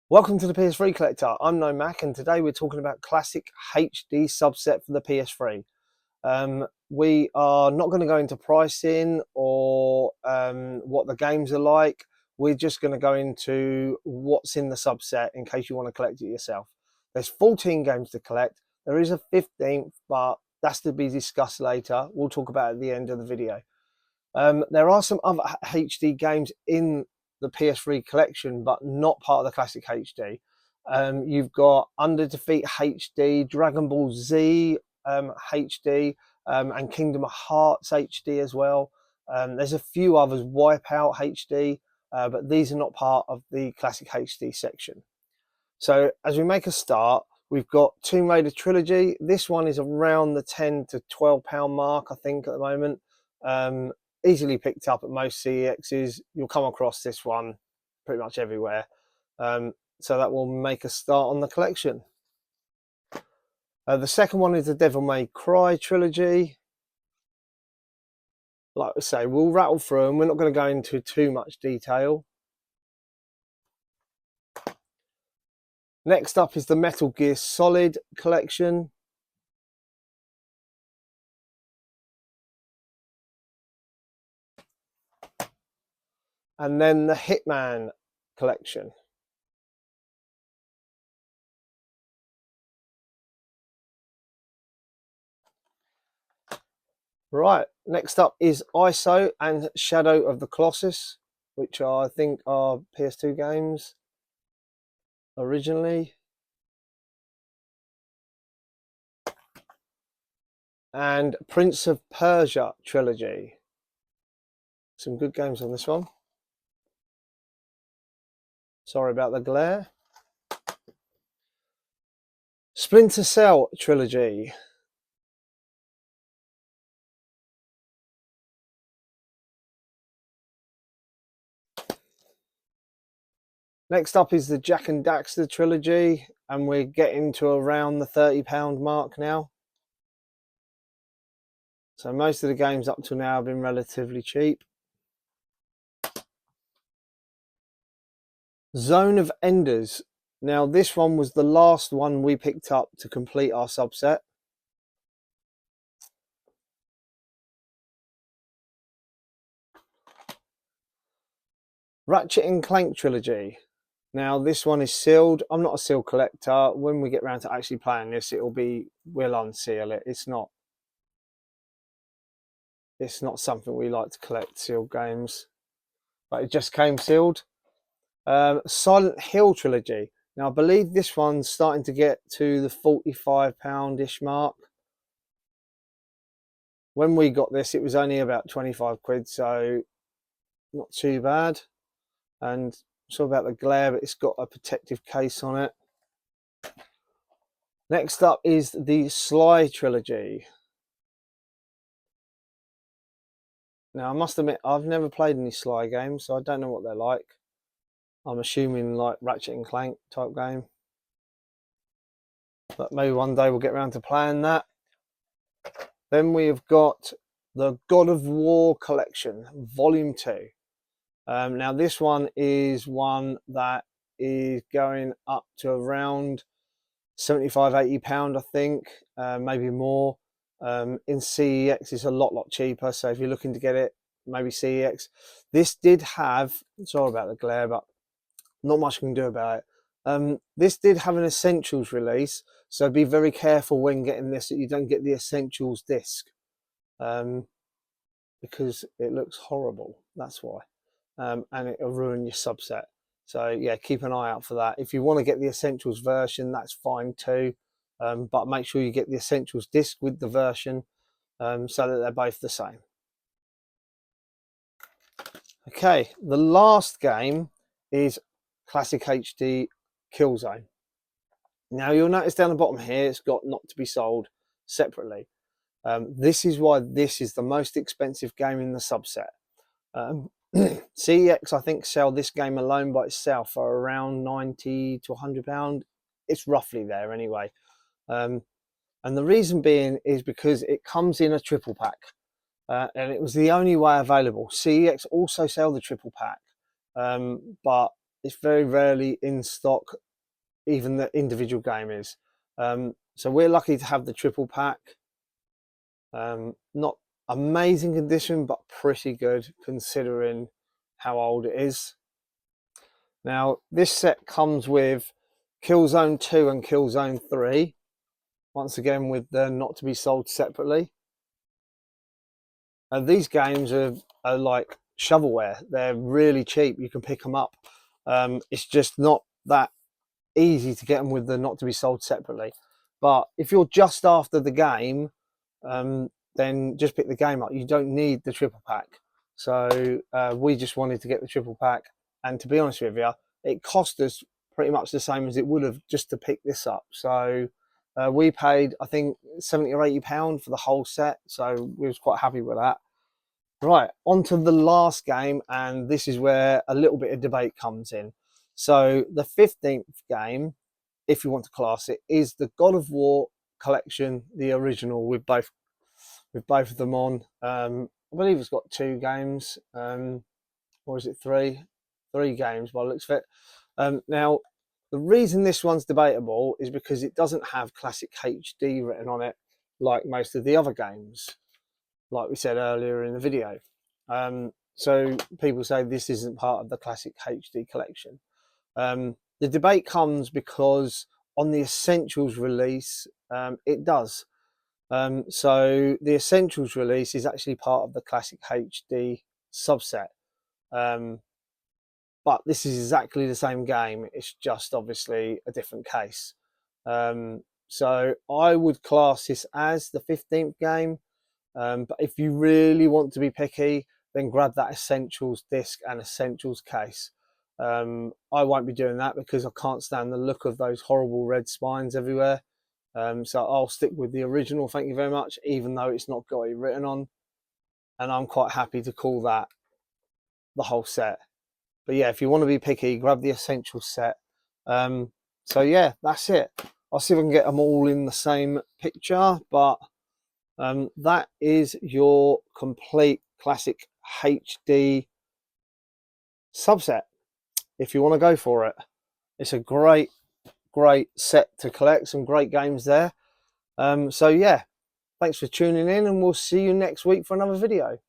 Welcome to the PS3 Collector. I'm No Mac, and today we're talking about classic HD subset for the PS3. We are not going to go into pricing or what the games are like. We're just going to go into what's in the subset in case you want to collect it yourself. There's 14 games to collect. There is a 15th, but that's to be discussed later. We'll talk about it at the end of the video. There are some other HD games in the PS3 collection, but not part of the classic HD. You've got Under Defeat HD, Dragon Ball Z HD, and Kingdom of Hearts HD as well. There's a few others, Wipeout HD, but these are not part of the classic HD section. So as we make a start, we've got Tomb Raider Trilogy. This one is around the £10 to £12 mark, I think, at the moment. Easily picked up at most CEXs. You'll come across this one pretty much everywhere. So that will make a start on the collection. The second one is the Devil May Cry trilogy. Like I say, we'll rattle through them. We're not going to go into too much detail. Next up is the Metal Gear Solid collection. And then the Hitman collection. Right, next up is ISO and Shadow of the Colossus, which I think are PS2 games originally. And Prince of Persia trilogy. Some good games on this one. Sorry about the glare. Splinter Cell trilogy. Next up is the Jak and Daxter trilogy, and we're getting to around the £30 mark now. So most of the games up to now have been relatively cheap. Zone of Enders. Now this one was the last one we picked up to complete our subset. Ratchet and Clank trilogy. Now this one is sealed. I'm not a sealed collector. When we get around to actually playing this, we'll unseal it. It's not something we like to collect, sealed games. But it just came sealed. Silent Hill trilogy. Now I believe this one's starting to get to the £45-ish mark. When we got this, it was only about 25 quid, so not too bad. And sorry about the glare, but it's got a protective case on it. Next up is the Sly trilogy. Now I must admit, I've never played any Sly games, so I don't know what they're like. I'm assuming like Ratchet and Clank type game. But maybe one day we'll get around to playing that. Then we've got the God of War collection, Volume 2. Now this one is one that is going up to around £75-80, I think, maybe more. In CEX it's a lot cheaper, so if you're looking to get it, maybe CEX. This did have, sorry about the glare, but not much you can do about it. This did have an Essentials release, so be very careful when getting this that you don't get the Essentials disc, because it looks horrible, that's why. And it'll ruin your subset. So yeah, keep an eye out for that. If you want to get the Essentials version, that's fine too. But make sure you get the Essentials disc with the version, so that they're both the same. Okay, the last game is Classic HD Killzone. Now you'll notice down the bottom here, it's got not to be sold separately. This is why this is the most expensive game in the subset. CEX, I think, sell this game alone by itself for around £90 to £100. It's roughly there anyway. And the reason being is because it comes in a triple pack. And it was the only way available. CEX also sell the triple pack. But It's very rarely in stock, even the individual game is. So we're lucky to have the triple pack. Not amazing condition, but pretty good considering how old it is. Now, this set comes with Killzone 2 and Killzone 3, once again with the not to be sold separately. And these games are like shovelware. They're really cheap. You can pick them up. It's just not that easy to get them with the not to be sold separately. But if you're just after the game, then just pick the game up. You don't need the triple pack. So we just wanted to get the triple pack. And to be honest with you, it cost us pretty much the same as it would have just to pick this up. So we paid, I think, £70 or £80 for the whole set. So we was quite happy with that. Right, on to the last game, and this is where a little bit of debate comes in. So the 15th game, if you want to class it, is the God of War collection, the original, with both of them on. I believe it's got 2 games, or is it 3? 3 games by the looks of it. Now, the reason this one's debatable is because it doesn't have Classic HD written on it like most of the other games, like we said earlier in the video. So people say this isn't part of the Classic HD collection. The debate comes because on the Essentials release, it does. So the Essentials release is actually part of the Classic HD subset. But this is exactly the same game. It's just obviously a different case. So I would class this as the 15th game. But if you really want to be picky, then grab that Essentials disc and Essentials case. I won't be doing that because I can't stand the look of those horrible red spines everywhere. So I'll stick with the original, thank you very much, even though it's not got it written on. And I'm quite happy to call that the whole set. But yeah, if you want to be picky, grab the Essentials set. So yeah, that's it. I'll see if I can get them all in the same picture, but that is your complete Classic HD subset if you want to go for it. It's a great set to collect, some great games there. So yeah, thanks for tuning in, and we'll see you next week for another video.